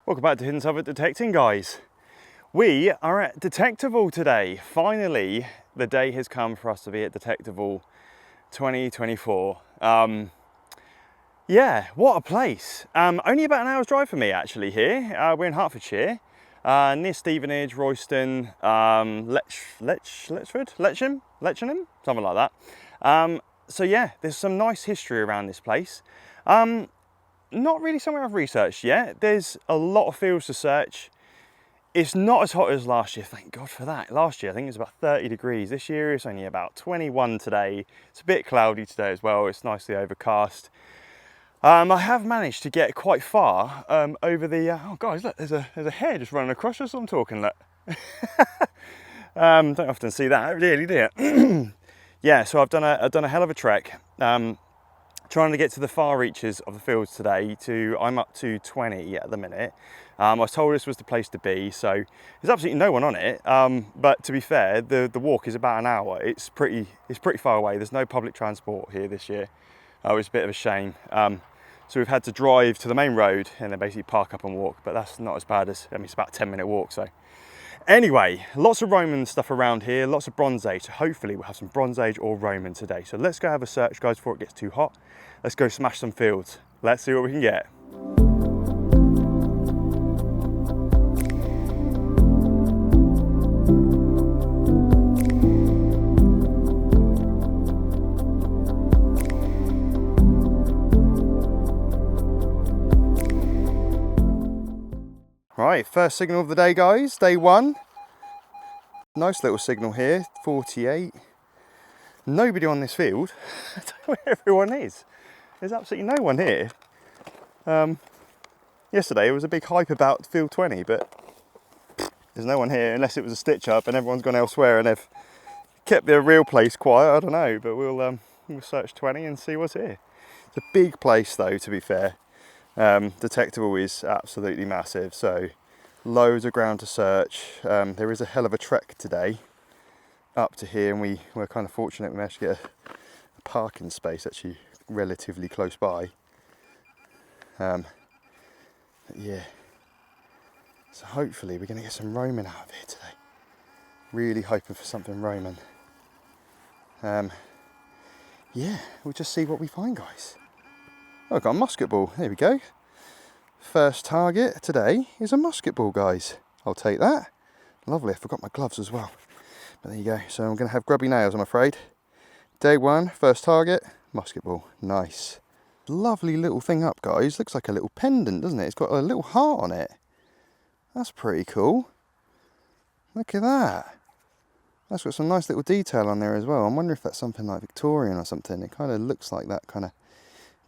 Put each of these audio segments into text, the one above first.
Welcome back to Hidden Suffolk Detecting, guys. We are at Detectival today. Finally, the day has come for us to be at Detectival 2024. Yeah, what a place. Only about an hour's drive for me actually here. We're in Hertfordshire, near Stevenage, Royston, Letchenham, something like that. So yeah, there's some nice history around this place. Not really somewhere I've researched yet. There's a lot of fields to search. It's not as hot as last year, thank God for that. Last year I think it was about 30 degrees. This year it's only about 21 today. It's a bit cloudy today as well. It's nicely overcast. I have managed to get quite far over the, oh guys, look, there's a hare just running across us. I'm talking, look. Don't often see that, really, do you? Yeah, so I've done a hell of a trek. Trying to get to the far reaches of the fields today. I'm up to 20 at the minute. I was told this was the place to be, so there's absolutely no one on it. But to be fair, the walk is about an hour. It's pretty far away. There's no public transport here this year. It's a bit of a shame. So we've had to drive to the main road and then basically park up and walk. But that's not as bad as, I mean, it's about a 10-minute walk. So anyway, lots of Roman stuff around here, lots of Bronze Age. So hopefully we'll have some Bronze Age or Roman today. So let's go have a search, guys, before it gets too hot. Let's go smash some fields. Let's see what we can get. Right, first signal of the day, guys, day one. Nice little signal here, 48. Nobody on this field. I don't know where everyone is. There's absolutely no one here. Yesterday it was a big hype about field 20, but there's no one here unless it was a stitch up and everyone's gone elsewhere and they've kept their real place quiet. I don't know, but we'll search 20 and see what's here. It's a big place though, to be fair. Detectival is absolutely massive, so loads of ground to search. There is a hell of a trek today up to here, and we're kind of fortunate we managed to get a parking space actually relatively close by. Yeah, so hopefully we're going to get some Roman out of here today. Really hoping for something Roman. Yeah, we'll just see what we find, guys. Oh, I've got a musket ball. There we go. First target today is a musket ball, guys. I'll take that. Lovely. I forgot my gloves as well. But there you go. So I'm going to have grubby nails, I'm afraid. Day one, first target, musket ball. Nice. Lovely little thing up, guys. Looks like a little pendant, doesn't it? It's got a little heart on it. That's pretty cool. Look at that. That's got some nice little detail on there as well. I wonder if that's something like Victorian or something. It kind of looks like that kind of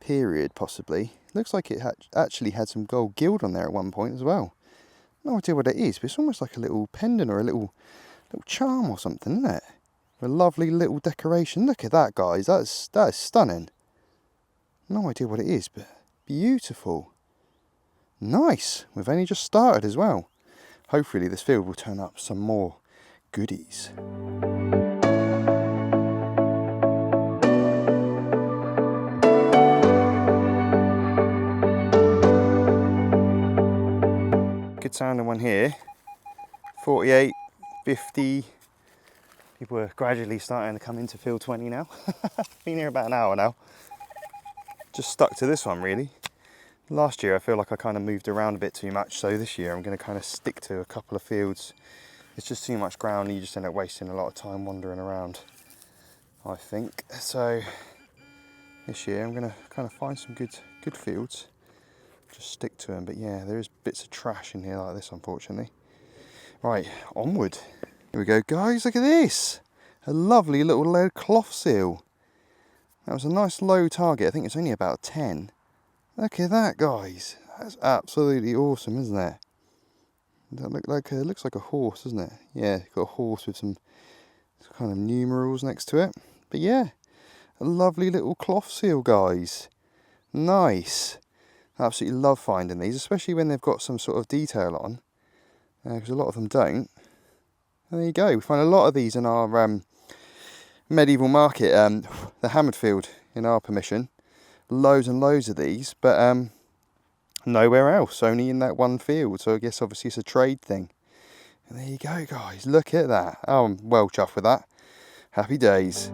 period, possibly. Looks like it actually had some gold gild on there at one point as well. No idea what it is, but it's almost like a little pendant or a little charm or something, isn't it? A lovely little decoration. Look at that, guys. That is stunning. No idea what it is, but beautiful. Nice. We've only just started as well. Hopefully this field will turn up some more goodies. Good sounding one here. 48, 50. People are gradually starting to come into field 20 now. Been here about an hour now. Just stuck to this one really. Last year I feel like I kind of moved around a bit too much, so this year I'm going to kind of stick to a couple of fields. It's just too much ground and you just end up wasting a lot of time wandering around, I think. So this year I'm going to kind of find some good fields. Just stick to them, but yeah, there is bits of trash in here like this, unfortunately. Right, onward. Here we go, guys, look at this. A lovely little lead cloth seal. That was a nice low target. I think it's only about 10. Look at that, guys. That's absolutely awesome, isn't it? That looks like a horse, doesn't it? Yeah, got a horse with some kind of numerals next to it. But yeah, a lovely little cloth seal, guys. Nice. I absolutely love finding these, especially when they've got some sort of detail on, because a lot of them don't. And there you go. We find a lot of these in our medieval market, the Hammered Field in our permission. Loads and loads of these, but nowhere else, only in that one field. So I guess obviously it's a trade thing. And there you go, guys, look at that. Oh, I'm well chuffed with that. Happy days.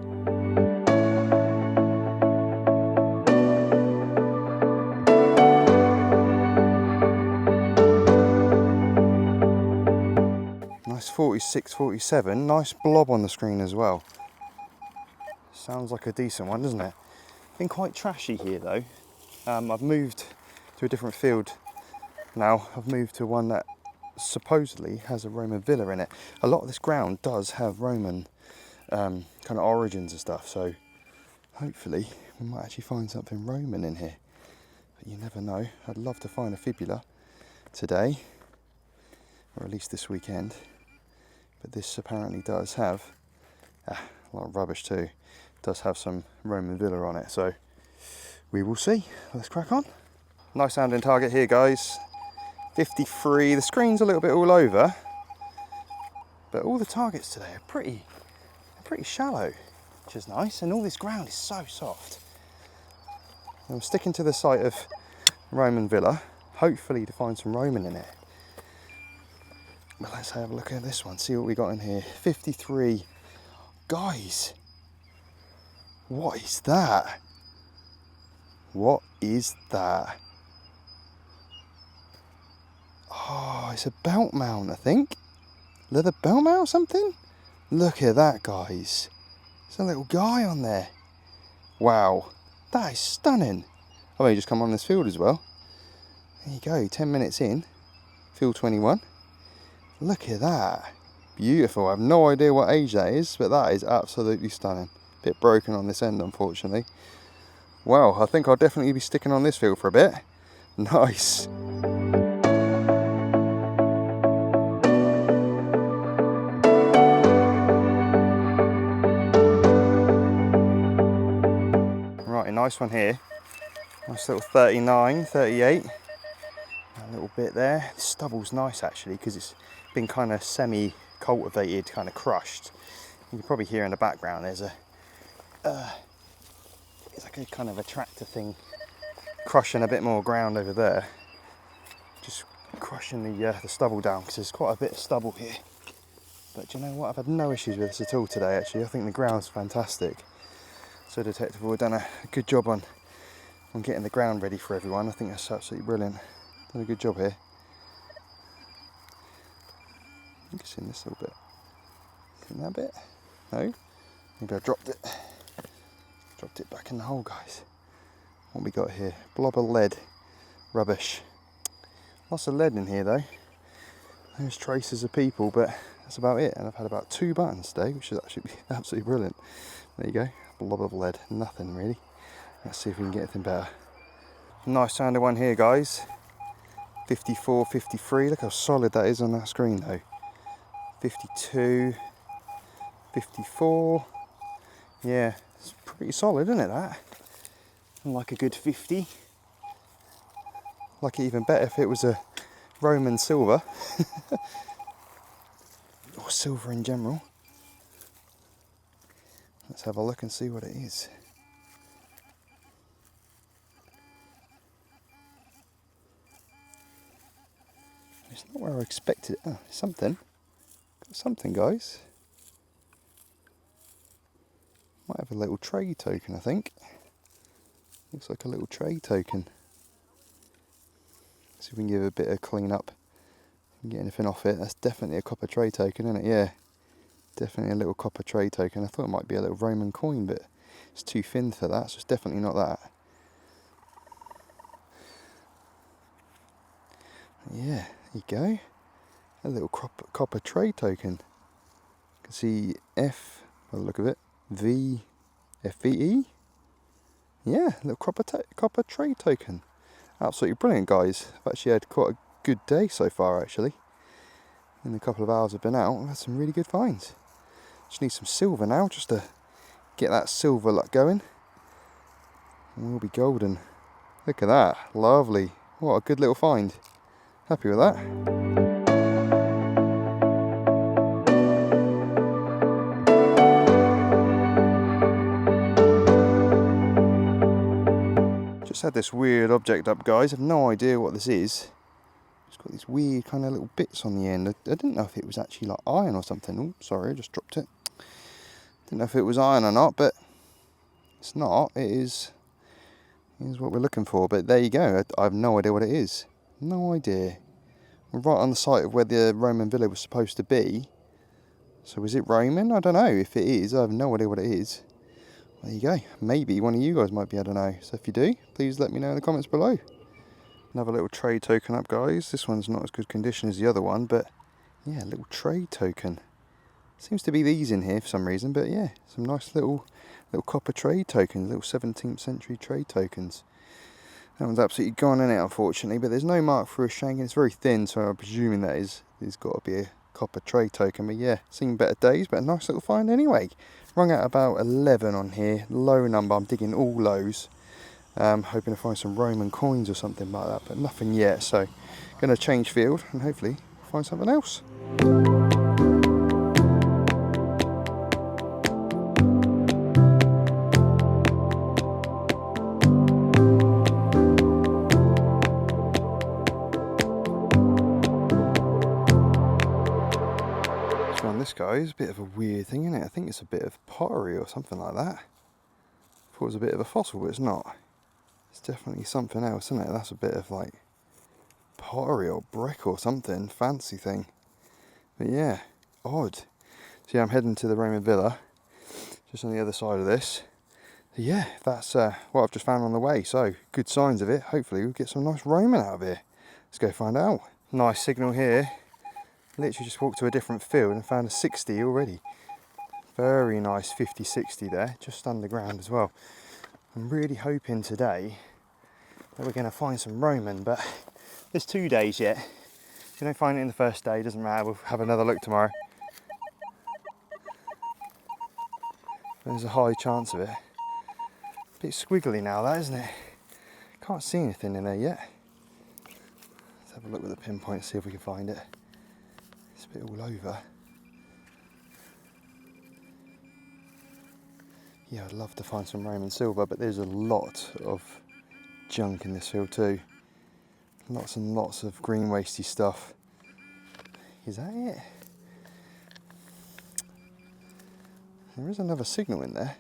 Nice 46, 47, nice blob on the screen as well. Sounds like a decent one, doesn't it? Been quite trashy here though. I've moved to a different field now. I've moved to one that supposedly has a Roman villa in it. A lot of this ground does have Roman kind of origins and stuff, so hopefully we might actually find something Roman in here. But you never know. I'd love to find a fibula today, or at least this weekend. But this apparently does have a lot of rubbish too. Does have some Roman villa on it, so we will see. Let's crack on. Nice sounding target here, guys. 53. The screen's a little bit all over, but all the targets today are pretty shallow, which is nice. And all this ground is so soft. I'm sticking to the site of Roman villa, hopefully to find some Roman in it. But let's have a look at this one, see what we got in here. 53. Guys, what is that? What is that? Oh, it's a belt mount, I think. Leather belt mount or something? Look at that, guys. There's a little guy on there. Wow, that is stunning. I've only just come on this field as well. There you go, 10 minutes in, field 21. Look at that. Beautiful. I have no idea what age that is, but that is absolutely stunning. Bit broken on this end, unfortunately. Well, I think I'll definitely be sticking on this field for a bit. Nice. Right, a nice one here. Nice little 39, 38. A little bit there. The stubble's nice actually, because it's been kind of semi-cultivated, kind of crushed. You can probably hear in the background there's it's like a kind of a tractor thing crushing a bit more ground over there. Just crushing the stubble down, because there's quite a bit of stubble here. But do you know what? I've had no issues with this at all today actually. I think the ground's fantastic. So Detectival have done a good job on getting the ground ready for everyone. I think that's absolutely brilliant. Done a good job here. I think it's in this little bit. In that bit? No? Maybe I dropped it. Dropped it back in the hole, guys. What we got here? Blob of lead. Rubbish. Lots of lead in here though. There's traces of people, but that's about it. And I've had about 2 buttons today, which is actually absolutely brilliant. There you go. Blob of lead. Nothing really. Let's see if we can get anything better. Nice sounding one here, guys. 54, 53. Look how solid that is on that screen though. 52, 54. Yeah, it's pretty solid, isn't it, that? And like a good 50. Like it even better if it was a Roman silver. Or silver in general. Let's have a look and see what it is. It's not where I expected it. Oh, something. Got something, guys. Might have a little trade token, I think. Looks like a little trade token. See if we can give it a bit of clean up and get anything off it. That's definitely a copper trade token, isn't it? Yeah. Definitely a little copper trade token. I thought it might be a little Roman coin, but it's too thin for that, so it's definitely not that. Yeah, there you go. A little copper trade token. You can see F, by the look of it, V, FVE. Yeah, a little copper trade token. Absolutely brilliant, guys. I've actually had quite a good day so far, actually. In the couple of hours I've been out, I've had some really good finds. Just need some silver now, just to get that silver luck going. And we'll be golden. Look at that, lovely. What a good little find. Happy with that. Just had this weird object up, guys. I've no idea what this is. It's got these weird kind of little bits on the end. I didn't know if it was actually like iron or something. Oh, sorry, I just dropped it. Didn't know if it was iron or not, but it's not. It is what we're looking for. But there you go. I have no idea what it is. No idea. We're right on the site of where the Roman villa was supposed to be. So is it Roman? I don't know. If it is, I have no idea what it is. There you go. Maybe one of you guys might be able to know. So if you do, please let me know in the comments below. Another little trade token up, guys. This one's not as good condition as the other one, but yeah, a little trade token. Seems to be these in here for some reason, but yeah, some nice little copper trade tokens, little 17th century trade tokens. That one's absolutely gone in it, unfortunately, but there's no mark for a shank, and it's very thin, so I'm presuming that is got to be a copper trade token. But yeah, seen better days, but a nice little find anyway. Rung out about 11 on here, low number. I'm digging all lows, hoping to find some Roman coins or something like that, but nothing yet. So going to change field and hopefully find something else. This guy is a bit of a weird thing, isn't it? I think it's a bit of pottery or something like that. I thought it was a bit of a fossil, but it's not. It's definitely something else, isn't it? That's a bit of like pottery or brick or something, fancy thing. But yeah, odd. So yeah, I'm heading to the Roman villa, just on the other side of this. So yeah, that's what I've just found on the way. So good signs of it. Hopefully we'll get some nice Roman out of here. Let's go find out. Nice signal here. Literally just walked to a different field and found a 60 already. Very nice 50-60 there, just underground as well. I'm really hoping today that we're going to find some Roman, but there's 2 days yet. If we don't find it in the first day, doesn't matter, we'll have another look tomorrow. There's a high chance of it. A bit squiggly now, that, isn't it? Can't see anything in there yet. Let's have a look with the pinpoint, see if we can find it. It's a bit all over. Yeah, I'd love to find some Roman silver, but there's a lot of junk in this field too. Lots and lots of green wasty stuff. Is that it? There is another signal in there.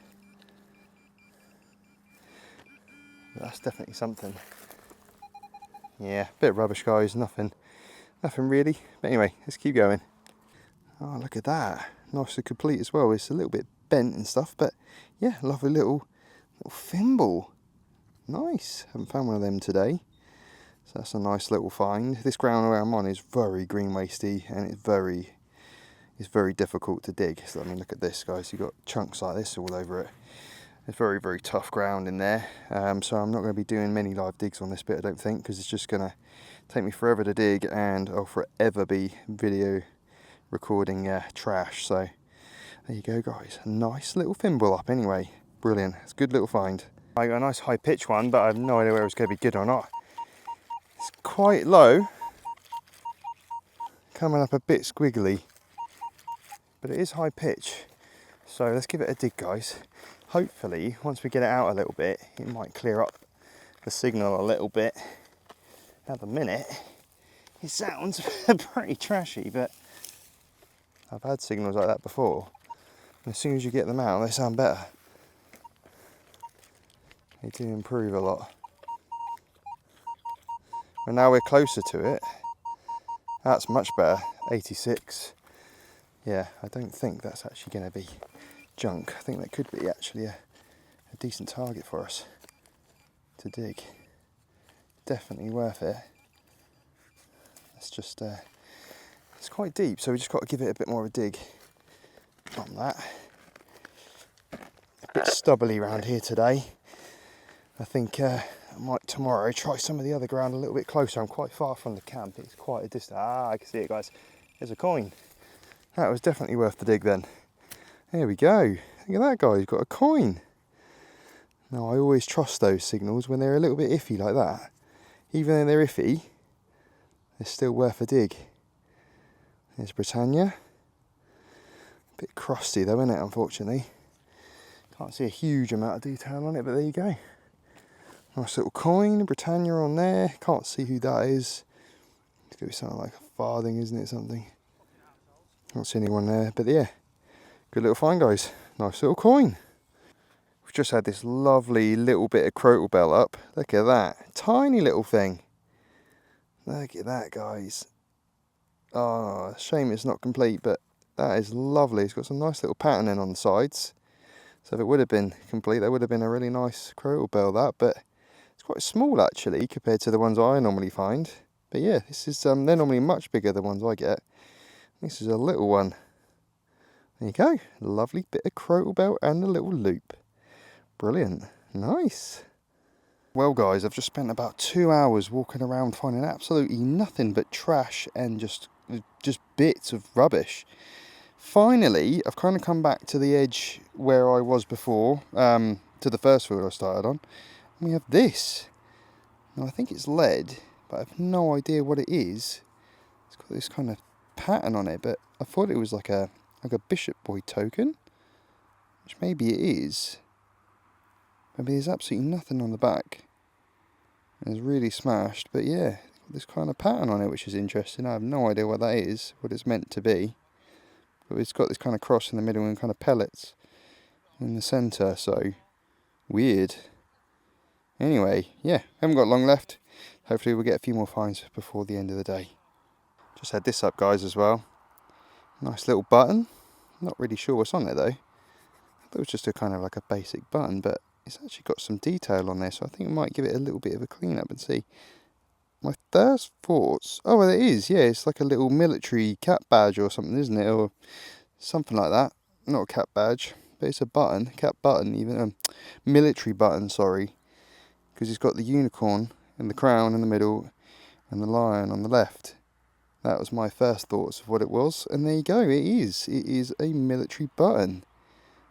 But that's definitely something. Yeah, bit of rubbish, guys, nothing really. But anyway, let's keep going. Oh, look at that. Nice and complete as well. It's a little bit bent and stuff, but yeah, lovely little thimble. Nice. Haven't found one of them today. So that's a nice little find. This ground where I'm on is very green wasty, and it's very difficult to dig. So I mean, look at this, guys. You've got chunks like this all over it. It's very, very tough ground in there. So I'm not going to be doing many live digs on this bit, I don't think, because it's just going to take me forever to dig, and I'll forever be video recording trash. So there you go, guys. A nice little thimble up anyway. Brilliant. It's a good little find. I got a nice high pitch one, but I have no idea whether it's going to be good or not. It's quite low, coming up a bit squiggly, but it is high pitch. So let's give it a dig, guys. Hopefully, once we get it out a little bit, it might clear up the signal a little bit. At the minute, it sounds pretty trashy, but I've had signals like that before. And as soon as you get them out, they sound better. They do improve a lot. And now we're closer to it. That's much better. 86. Yeah, I don't think that's actually going to be junk. I think that could be actually a decent target for us to dig. Definitely worth it. It's just it's quite deep, so we just got to give it a bit more of a dig on that. A bit stubbly around here today. I think I might tomorrow try some of the other ground a little bit closer. I'm quite far from the camp. It's quite a distance. Ah, I can see it, guys. There's a coin. That was definitely worth the dig then. There we go. Look at that, guy. He's got a coin. Now, I always trust those signals when they're a little bit iffy like that. Even though they're iffy, they're still worth a dig. There's Britannia. A bit crusty though, isn't it, unfortunately. Can't see a huge amount of detail on it, but there you go. Nice little coin, Britannia on there. Can't see who that is. It's going to be something like a farthing, isn't it? Something. Can't see anyone there, but yeah. Good little find, guys. Nice little coin. We've just had this lovely little bit of crotal bell up. Look at that. Tiny little thing. Look at that, guys. Oh, shame it's not complete, but that is lovely. It's got some nice little patterning on the sides. So if it would have been complete, that would have been a really nice crotal bell, that. But it's quite small, actually, compared to the ones I normally find. But yeah, this is they're normally much bigger, the ones I get. This is a little one. There you go. Lovely bit of crotal bell and a little loop. Brilliant. Nice. Well, guys, I've just spent about 2 hours walking around finding absolutely nothing but trash and just bits of rubbish. Finally, I've kind of come back to the edge where I was before, to the first field I started on. And we have this. Now, I think it's lead, but I have no idea what it is. It's got this kind of pattern on it, but I thought it was like a Bishop Boy token, which maybe it is. Maybe there's absolutely nothing on the back. It's really smashed, but yeah, this kind of pattern on it, which is interesting. I have no idea what that is, what it's meant to be. But it's got this kind of cross in the middle and kind of pellets in the centre, so weird. Anyway, yeah, haven't got long left. Hopefully we'll get a few more finds before the end of the day. Just had this up, guys, as well. Nice little button. Not really sure what's on it, though. I thought it was just a kind of like a basic button, but it's actually got some detail on there, so I think I might give it a little bit of a clean up and see. My first thoughts... Oh, well, it is, yeah. It's like a little military cap badge or something, isn't it? Or something like that. Not a cap badge, but it's a button. Cap button, even. Military button, sorry. Because it's got the unicorn and the crown in the middle and the lion on the left. That was my first thoughts of what it was. And there you go, it is. It is a military button.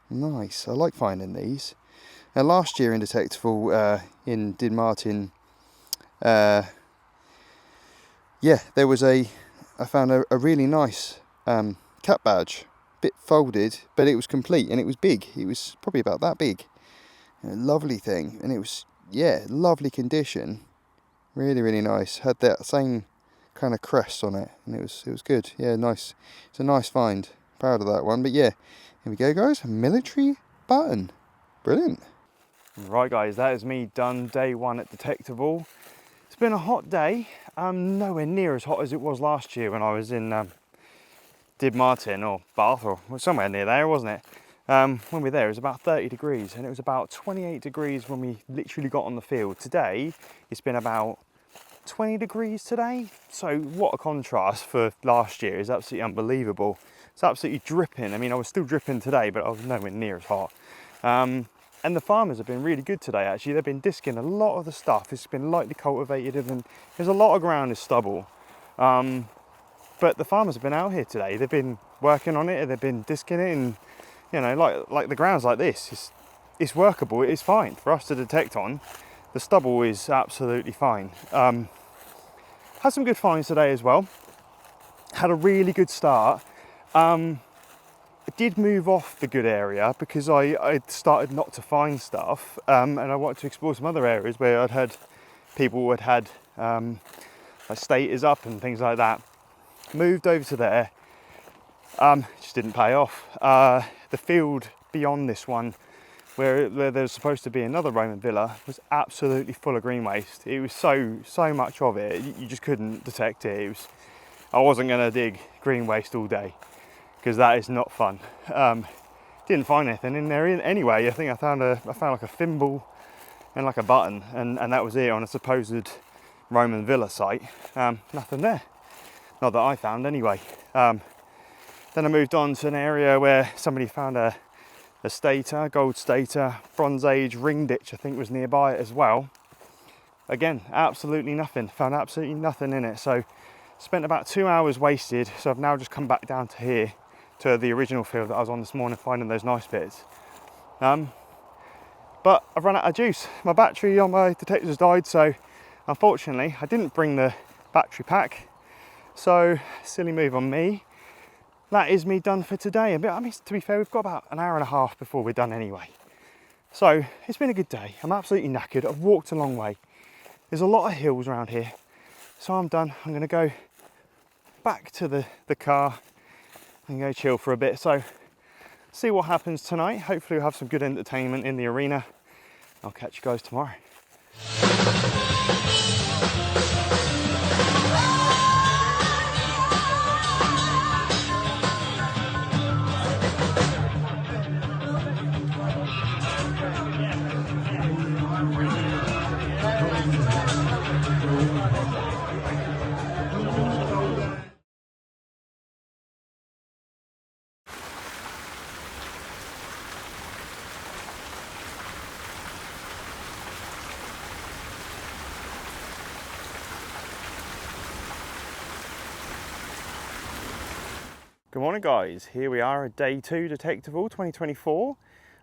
Nice. I like finding these. Now, last year in Detectival, in Dinmartin, yeah, there was I found a really nice cap badge, bit folded, but it was complete and it was big. It was probably about that big. A lovely thing, and it was, yeah, lovely condition. Really, really nice. Had that same kind of crest on it, and it was good. Yeah, nice. It's a nice find. Proud of that one. But yeah, here we go, guys. A military button. Brilliant. Right, guys, that is me done day one at Detectival. It's been a hot day. Nowhere near as hot as it was last year when I was in Dinmartin or Bath or somewhere near there, wasn't it? When we were there, it was about 30 degrees, and it was about 28 degrees when we literally got on the field. Today, it's been about 20 degrees today. So what a contrast for last year. Is absolutely unbelievable. It's absolutely dripping. I mean, I was still dripping today, but I was nowhere near as hot. And the farmers have been really good today, actually. They've been disking a lot of the stuff. It's been lightly cultivated, and there's a lot of ground is stubble. But the farmers have been out here today. They've been working on it, they've been disking it, and you know, like the ground's like this. It's workable, it's fine for us to detect on. The stubble is absolutely fine. Had some good finds today as well. Had a really good start. I did move off the good area because I started not to find stuff, and I wanted to explore some other areas where I'd had people who had like staters up and things like that. Moved over to there, just didn't pay off. The field beyond this one, where there's supposed to be another Roman villa, was absolutely full of green waste. It was so much of it, you just couldn't detect it. I wasn't going to dig green waste all day, because that is not fun. Didn't find anything in there anyway. I think I found like a thimble and like a button, and that was it on a supposed Roman villa site. Nothing there. Not that I found anyway. Then I moved on to an area where somebody found a stator, gold stator, Bronze Age ring ditch, I think was nearby it as well. Again, absolutely nothing. Found absolutely nothing in it. So spent about 2 hours wasted. So I've now just come back down to here, to the original field that I was on this morning, finding those nice bits. But I've run out of juice. My battery on my detectors died, so unfortunately I didn't bring the battery pack. So silly move on me. That is me done for today. I mean, to be fair, we've got about an hour and a half before we're done anyway. So it's been a good day. I'm absolutely knackered. I've walked a long way. There's a lot of hills around here. So I'm done. I'm gonna go back to the car and go chill for a bit. So see what happens tonight. Hopefully we'll have some good entertainment in the arena. I'll catch you guys tomorrow. Good morning guys, here we are at day 2 Detectival 2024.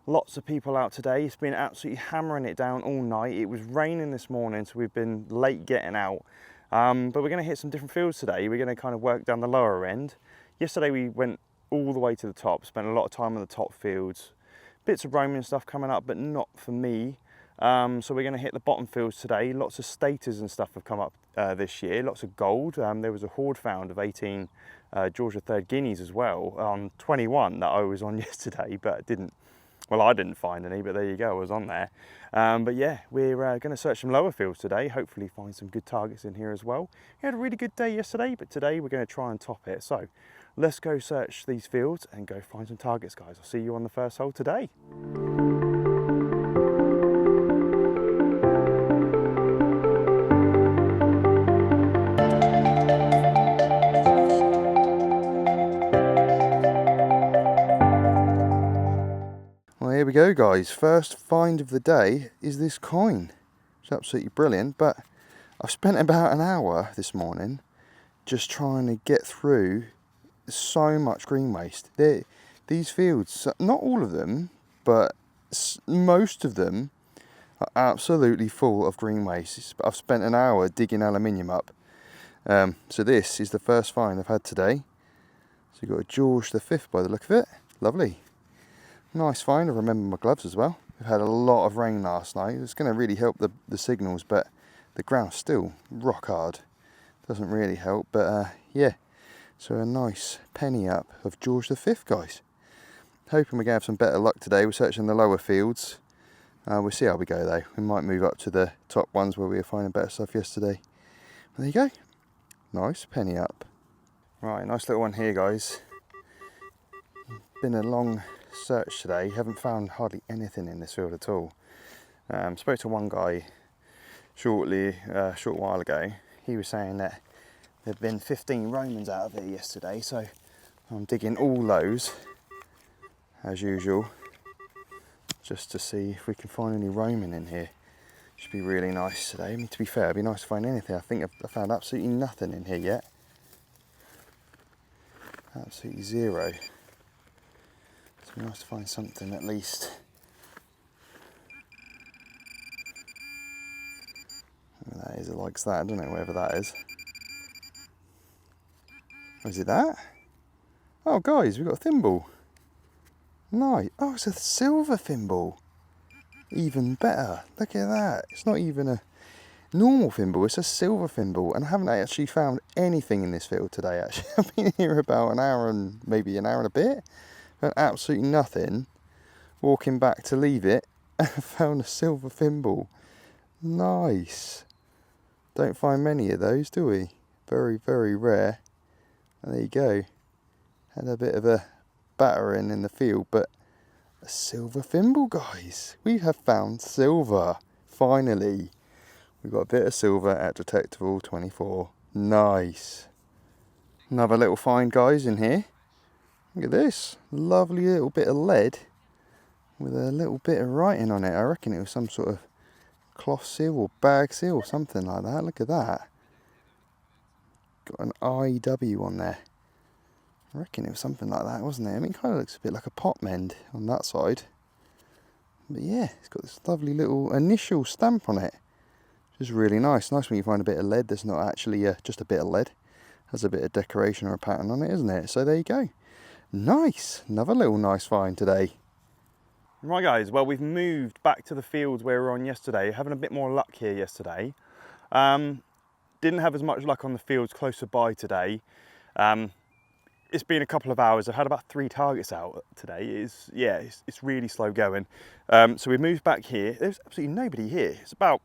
Lots of people out today. It's been absolutely hammering it down all night. It was raining this morning, so we've been late getting out. But we're going to hit some different fields today. We're going to kind of work down the lower end. Yesterday we went all the way to the top, spent a lot of time on the top fields. Bits of roaming stuff coming up, but not for me. So we're going to hit the bottom fields today. Lots of staters and stuff have come up this year, lots of gold. There was a hoard found of 18 Georgia 3rd guineas as well, on 21 that I was on yesterday, but I didn't find any, but there you go, I was on there. But yeah, we're going to search some lower fields today, hopefully find some good targets in here as well. We had a really good day yesterday, but today we're going to try and top it. So let's go search these fields and go find some targets, guys. I'll see you on the first hole today. Well, here we go guys, first find of the day is this coin. It's absolutely brilliant, but I've spent about an hour this morning just trying to get through so much green waste. These fields, not all of them, but most of them are absolutely full of green waste. I've spent an hour digging aluminium up. So this is the first find I've had today. So you've got a George V by the look of it, lovely. Nice find. I remember my gloves as well. We've had a lot of rain last night. It's going to really help the signals, but the ground's still rock hard. Doesn't really help, but yeah. So a nice penny up of George V, guys. Hoping we're going to have some better luck today. We're searching the lower fields. We'll see how we go though. We might move up to the top ones where we were finding better stuff yesterday. There you go. Nice penny up. Right, nice little one here, guys. Been a long search today. Haven't found hardly anything in this field at all. Spoke to one guy short while ago. He was saying that there'd been 15 Romans out of it yesterday, so I'm digging all those as usual just to see if we can find any Roman in here. Should be really nice today. I mean, to be fair, it'd be nice to find anything. I think I've found absolutely nothing in here yet. Absolutely zero. It'd be nice to find something at least. Whatever that is, it likes that. I don't know whatever that is. Oh, is it that? Oh guys, we've got a thimble. Nice. Oh, it's a silver thimble. Even better. Look at that. It's not even a normal thimble, it's a silver thimble. And I haven't actually found anything in this field today, actually. I've been here about an hour and maybe an hour and a bit. Found absolutely nothing. Walking back to leave it, and I found a silver thimble. Nice. Don't find many of those, do we? Very, very rare. And there you go. Had a bit of a battering in the field, but a silver thimble, guys. We have found silver. Finally. We've got a bit of silver at Detectival 24. Nice. Another little find, guys, in here. Look at this. Lovely little bit of lead with a little bit of writing on it. I reckon it was some sort of cloth seal or bag seal or something like that. Look at that. Got an IW on there. I reckon it was something like that, wasn't it? I mean, it kind of looks a bit like a pot mend on that side. But yeah, it's got this lovely little initial stamp on it. Which is really nice. Nice when you find a bit of lead that's not actually just a bit of lead. Has a bit of decoration or a pattern on it, isn't it? So there you go. Nice. Another little nice find today. Right guys, well we've moved back to the fields where we were on yesterday, having a bit more luck here yesterday. Didn't have as much luck on the fields closer by today. It's been a couple of hours. I've had about 3 targets out today. It's really slow going. So we moved back here. There's absolutely nobody here. It's about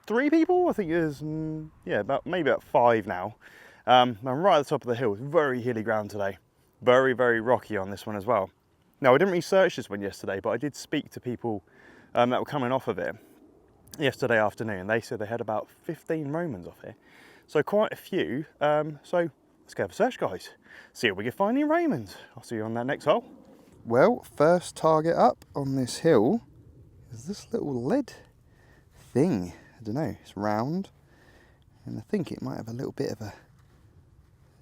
3 people. I think there's maybe about 5 now. I'm right at the top of the hill. It's very hilly ground today. Very, very rocky on this one as well. Now I didn't research this one yesterday, but I did speak to people that were coming off of it yesterday afternoon. They said they had about 15 Romans off here. So quite a few. So let's go have a search, guys. See if we can find any Romans. I'll see you on that next hole. Well, first target up on this hill is this little lead thing. I don't know, it's round. And I think it might have a little bit of a...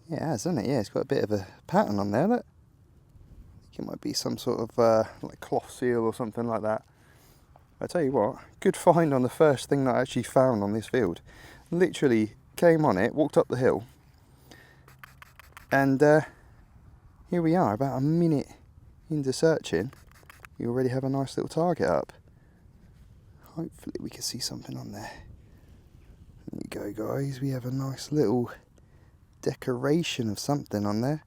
Yeah, it has, doesn't it? Yeah, it's got a bit of a pattern on there, look. I think it might be some sort of like cloth seal or something like that. I tell you what, good find on the first thing that I actually found on this field. Literally came on it, walked up the hill, and here we are, about a minute into searching. We already have a nice little target up. Hopefully we can see something on there. There you go guys, we have a nice little decoration of something on there.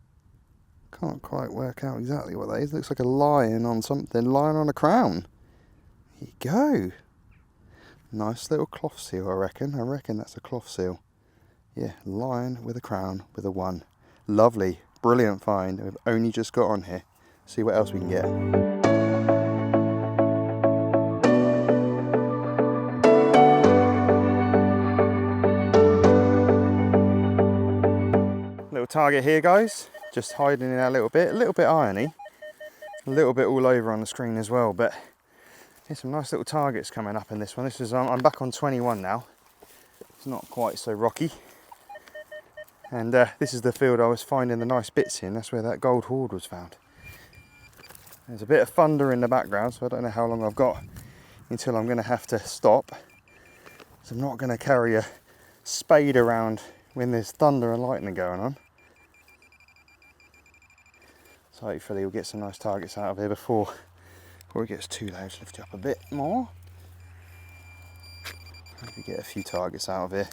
Can't quite work out exactly what that is. Looks like a lion on something, lion on a crown. There you go. Nice little cloth seal, I reckon. I reckon that's a cloth seal. Yeah, lion with a crown with a 1. Lovely, brilliant find. We've only just got on here. See what else we can get. Little target here, guys. Just hiding in a little bit irony. A little bit all over on the screen as well, but there's some nice little targets coming up in this one. This is I'm back on 21 now. It's not quite so rocky. And this is the field I was finding the nice bits in. That's where that gold hoard was found. There's a bit of thunder in the background, so I don't know how long I've got until I'm going to have to stop. So I'm not going to carry a spade around when there's thunder and lightning going on. So hopefully we'll get some nice targets out of here before it gets too loud. Let's lift it up a bit more. Maybe get a few targets out of here.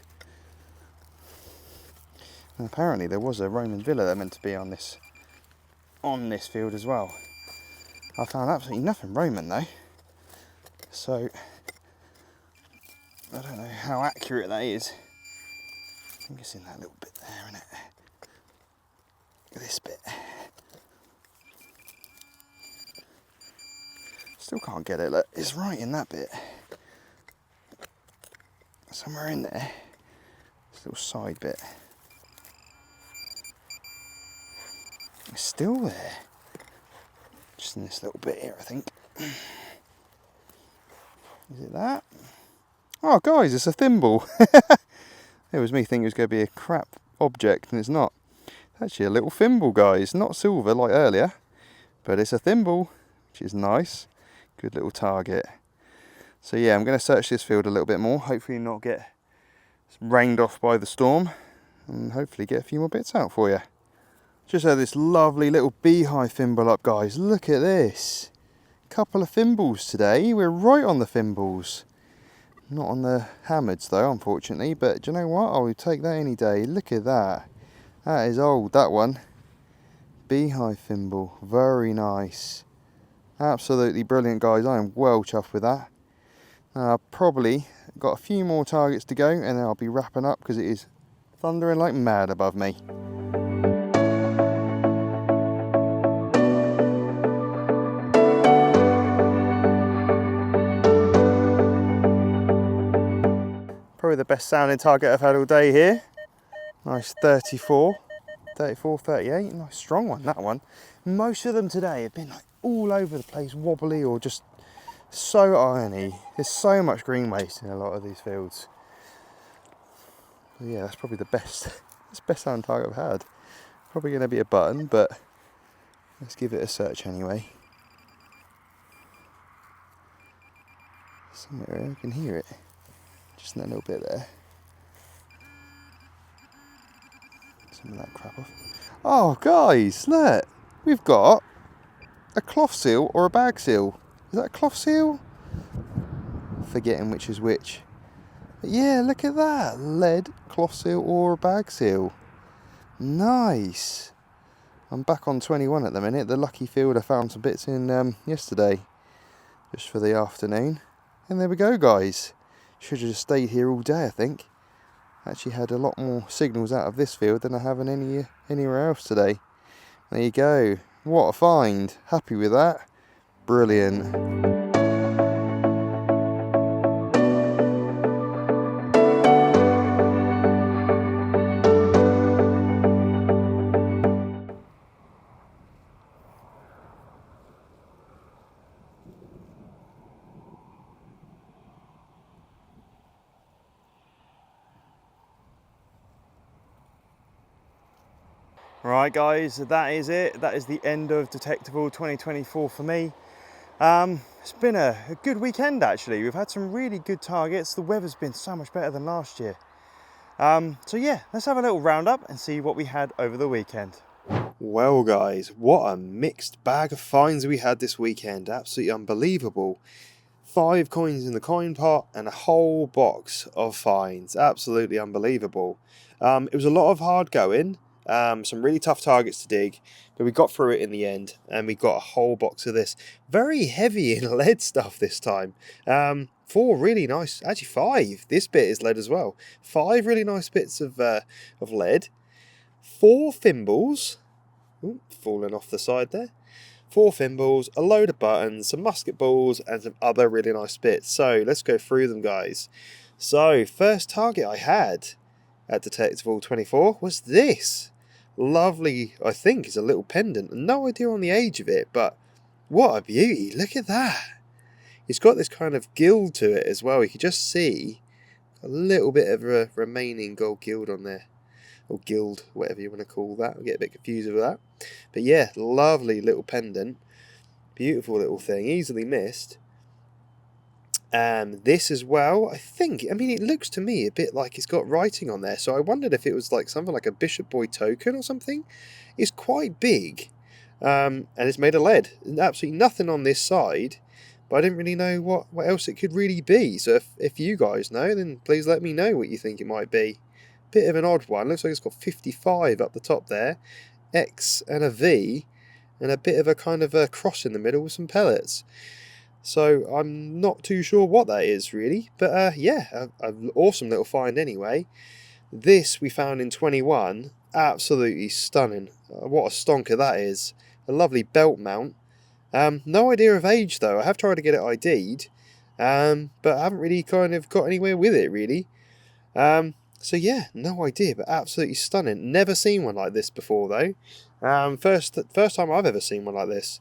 And apparently there was a Roman villa that meant to be on this field as well. I found absolutely nothing Roman though. So I don't know how accurate that is. I think it's in that little bit there, isn't it? This bit. Still can't get it, look, it's right in that bit. Somewhere in there. This little side bit. It's still there. Just in this little bit here, I think. Is it that? Oh guys, it's a thimble. It was me thinking it was going to be a crap object, and it's not. It's actually a little thimble, guys. Not silver like earlier, but it's a thimble, which is nice. Good little target. So yeah, I'm going to search this field a little bit more. Hopefully not get rained off by the storm, and hopefully get a few more bits out for you. Just had this lovely little beehive thimble up, guys. Look at this. Couple of thimbles today. We're right on the thimbles. Not on the hammers though, unfortunately, but do you know what? I would take that any day. Look at that. That is old, that one. Beehive thimble. Very nice. Absolutely brilliant, guys. I am well chuffed with that. I've probably got a few more targets to go, and then I'll be wrapping up because it is thundering like mad above me. Probably the best sounding target I've had all day here. Nice 34, 38, nice strong one, that one. Most of them today have been like all over the place, wobbly or just so irony. There's so much green waste in a lot of these fields. But yeah, that's probably the best sounding target I've had. Probably going to be a button, but let's give it a search anyway. Somewhere I can hear it. Just in that little bit there. Some of that crap off. Oh guys, look! We've got a cloth seal or a bag seal? Is that a cloth seal? Forgetting which is which. But yeah, look at that. Lead, cloth seal or a bag seal. Nice. I'm back on 21 at the minute. The lucky field I found some bits in yesterday, just for the afternoon. And there we go, guys. Should have just stayed here all day, I think. Actually had a lot more signals out of this field than I have in anywhere else today. There you go. What a find. Happy with that. Brilliant. Right guys, that is it. That is the end of Detectival 2024 for me. It's been a good weekend actually. We've had some really good targets. The weather's been so much better than last year. So yeah, let's have a little roundup and see what we had over the weekend. Well guys, what a mixed bag of finds we had this weekend. Absolutely unbelievable. 5 coins in the coin pot and a whole box of finds. Absolutely unbelievable. It was a lot of hard going. Some really tough targets to dig, but we got through it in the end and we got a whole box of this. Very heavy in lead stuff this time. 4 really nice, actually 5. This bit is lead as well. 5 really nice bits of lead. 4 thimbles. Ooh, falling off the side there. 4 thimbles, a load of buttons, some musket balls, and some other really nice bits. So let's go through them, guys. So first target I had at Detectival 24 was this. Lovely, I think it's a little pendant. No idea on the age of it, but what a beauty. Look at that. It's got this kind of gild to it as well. You can just see a little bit of a remaining gold gild on there. Or gild, whatever you want to call that. I get a bit confused with that. But yeah, lovely little pendant. Beautiful little thing, easily missed. And this as well, I think, I mean, it looks to me a bit like it's got writing on there. So I wondered if it was like something like a Bishop Boy token or something. It's quite big. And it's made of lead. Absolutely nothing on this side. But I didn't really know what else it could really be. So if you guys know, then please let me know what you think it might be. Bit of an odd one. Looks like it's got 55 up the top there. X and a V. And a bit of a kind of a cross in the middle with some pellets. So I'm not too sure what that is really. But yeah, an awesome little find anyway. This we found in 21. Absolutely stunning. What a stonker that is. A lovely belt mount. No idea of age though. I have tried to get it ID'd. But I haven't really kind of got anywhere with it really. So yeah, no idea, but absolutely stunning. Never seen one like this before though. First time I've ever seen one like this.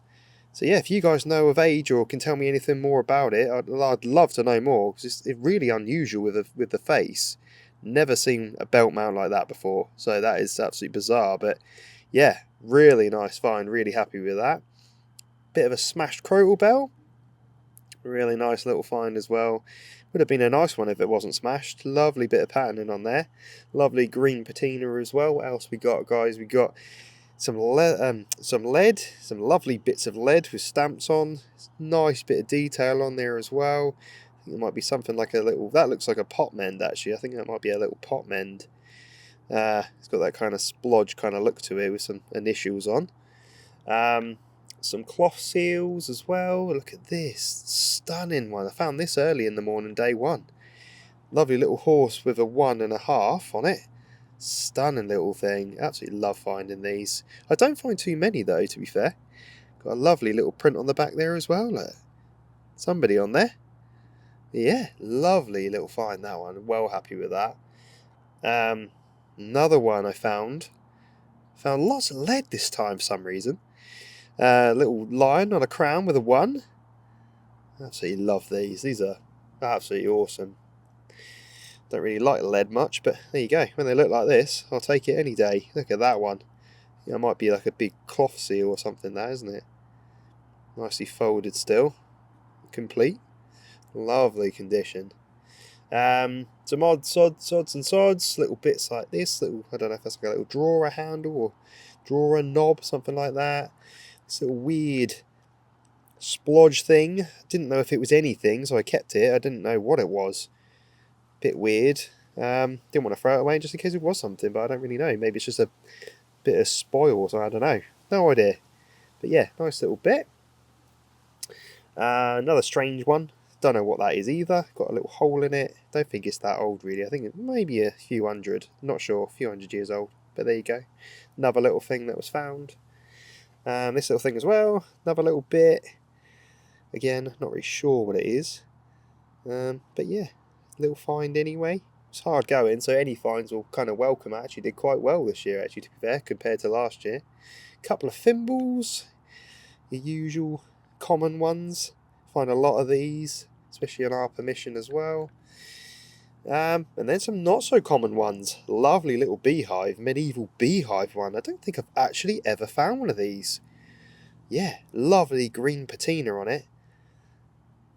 So yeah, if you guys know of age or can tell me anything more about it, I'd love to know more because it's really unusual with the face. Never seen a belt mount like that before, so that is absolutely bizarre. But yeah, really nice find. Really happy with that. Bit of a smashed crotal bell. Really nice little find as well. Would have been a nice one if it wasn't smashed. Lovely bit of patterning on there. Lovely green patina as well. What else we got, guys? We got some lead, some lovely bits of lead with stamps on. Nice bit of detail on there as well. I think it might be something like a little, that looks like a pot mend actually. I think that might be a little pot mend. It's got that kind of splodge kind of look to it with some initials on. Some cloth seals as well. Look at this. Stunning one. I found this early in the morning, day 1. Lovely little horse with a 1.5 on it. Stunning little thing. Absolutely love finding these. I don't find too many though, to be fair. Got a lovely little print on the back there as well. Look. Somebody on there. Yeah, lovely little find that one. Well happy with that. Another one I found. Found lots of lead this time for some reason. Little lion on a crown with a 1. Absolutely love these. These are absolutely awesome. Don't really like lead much, but there you go. When they look like this, I'll take it any day. Look at that one. Yeah, it might be like a big cloth seal or something, that isn't it? Nicely folded still. Complete. Lovely condition. Some odd sods and sods. Little bits like this. Little, I don't know if that's like a little drawer handle or drawer knob, something like that. This little weird splodge thing. Didn't know if it was anything, so I kept it. I didn't know what it was. Bit weird. Didn't want to throw it away just in case it was something, but I don't really know. Maybe it's just a bit of spoils, or I don't know. No idea. But yeah, nice little bit. Another strange one. Don't know what that is either. Got a little hole in it. Don't think it's that old really. I think it may be a few hundred. Not sure. A few 100 years old. But there you go. Another little thing that was found. This little thing as well. Another little bit. Again, not really sure what it is. But yeah, little find anyway. It's hard going, so any finds will kind of welcome. I actually did quite well this year, actually, to be fair, compared to last year. Couple of thimbles, the usual common ones. Find a lot of these, especially on our permission as well. And then some not so common ones. Lovely little beehive, medieval beehive one. I don't think I've actually ever found one of these. Yeah, lovely green patina on it.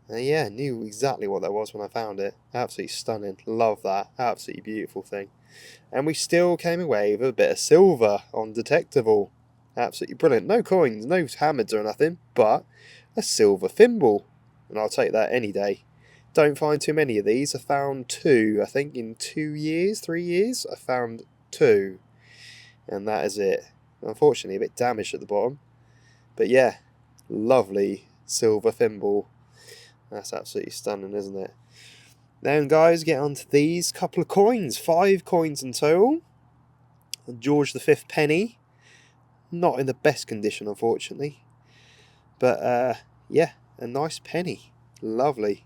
Yeah, knew exactly what that was when I found it. Absolutely stunning. Love that. Absolutely beautiful thing. And we still came away with a bit of silver on Detectival. Absolutely brilliant. No coins, no hammers or nothing, but a silver thimble. And I'll take that any day. Don't find too many of these. I found two, I think, in 2 years, 3 years. I found two. And that is it. Unfortunately, a bit damaged at the bottom. But yeah, lovely silver thimble. That's absolutely stunning, isn't it? Then, guys, get on to these couple of coins. 5 coins in total. George V penny. Not in the best condition, unfortunately. But, yeah, a nice penny. Lovely.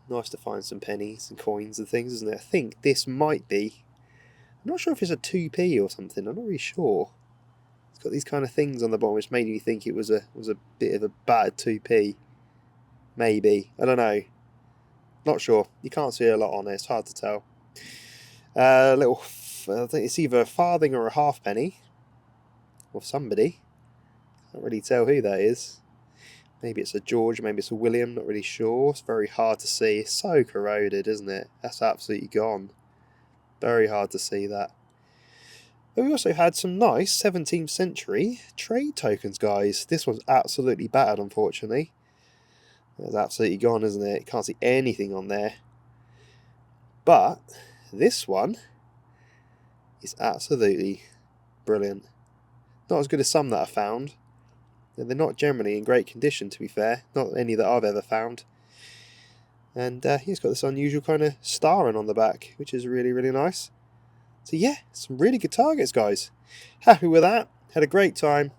Nice to find some pennies and coins and things, isn't it? I think this might be... I'm not sure if it's a 2p or something. I'm not really sure. It's got these kind of things on the bottom which made me think it was a bit of a bad 2p. Maybe. I don't know. Not sure. You can't see a lot on it. It's hard to tell. I think it's either a farthing or a halfpenny. Of somebody. Can't really tell who that is. Maybe it's a George, maybe it's a William. Not really sure. It's very hard to see. It's so corroded, isn't it? That's absolutely gone. Very hard to see that. But we also had some nice 17th century trade tokens, guys. This one's absolutely battered, unfortunately. It's absolutely gone, isn't it? Can't see anything on there. But this one is absolutely brilliant. Not as good as some that I found. They're not generally in great condition, to be fair. Not any that I've ever found. And he's got this unusual kind of starring on the back, which is really, really nice. So yeah, some really good targets, guys. Happy with that. Had a great time.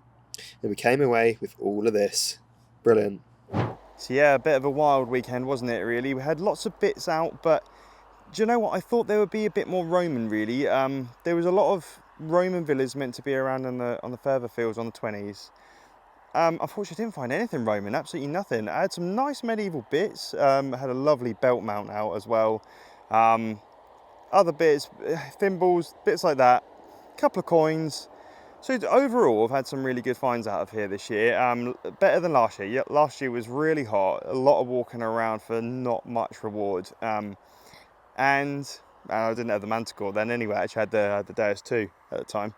And we came away with all of this. Brilliant. So yeah, a bit of a wild weekend, wasn't it, really? We had lots of bits out, but do you know what? I thought there would be a bit more Roman, really. There was a lot of Roman villas meant to be around on the further fields on the 20s. Unfortunately, I didn't find anything Roman, absolutely nothing. I had some nice medieval bits. I had a lovely belt mount out as well. Other bits, thimbles, bits like that. A couple of coins. So overall, I've had some really good finds out of here this year. Better than last year. Yeah, last year was really hot. A lot of walking around for not much reward. And I didn't have the Manticore then anyway. I actually had the Deus 2 at the time.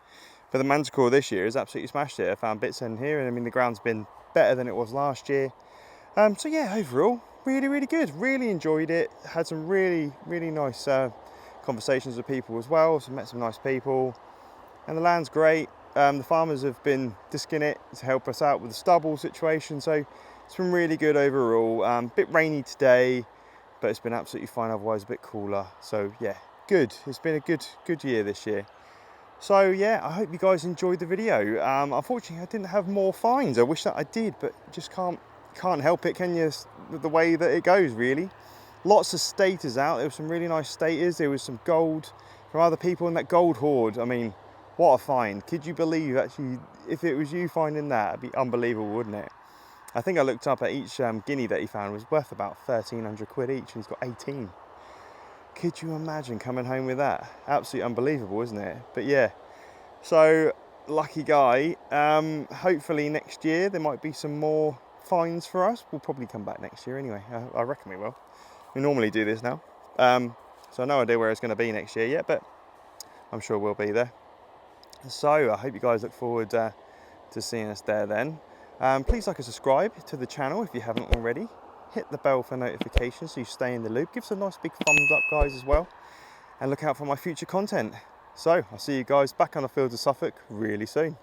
But the Manticore this year has absolutely smashed it. I found bits in here, and I mean the ground's been better than it was last year. So yeah, overall, really, really good. Really enjoyed it. Had some really, really nice conversations with people as well. So met some nice people, and the land's great. The farmers have been disking it to help us out with the stubble situation. So it's been really good overall. Bit rainy today, but it's been absolutely fine. Otherwise, a bit cooler. So yeah, good. It's been a good year this year. So yeah, I hope you guys enjoyed the video. Unfortunately, I didn't have more finds. I wish that I did, but just can't help it, can you? The way that it goes, really. Lots of staters out. There were some really nice staters. There was some gold from other people in that gold hoard. I mean, what a find. Could you believe, actually, if it was you finding that, it'd be unbelievable, wouldn't it? I think I looked up at each guinea that he found was worth about 1,300 quid each, and he's got 18. Could you imagine coming home with that? Absolutely unbelievable, isn't it? But yeah, so lucky guy. Hopefully next year there might be some more finds for us. We'll probably come back next year anyway. I reckon we will. We normally do this now. So no idea where it's going to be next year yet, but I'm sure we'll be there. So I hope you guys look forward to seeing us there then. Please like and subscribe to the channel if you haven't already. Hit the bell for notifications so you stay in the loop. Give us a nice big thumbs up, guys, as well. And look out for my future content. So I'll see you guys back on the fields of Suffolk really soon.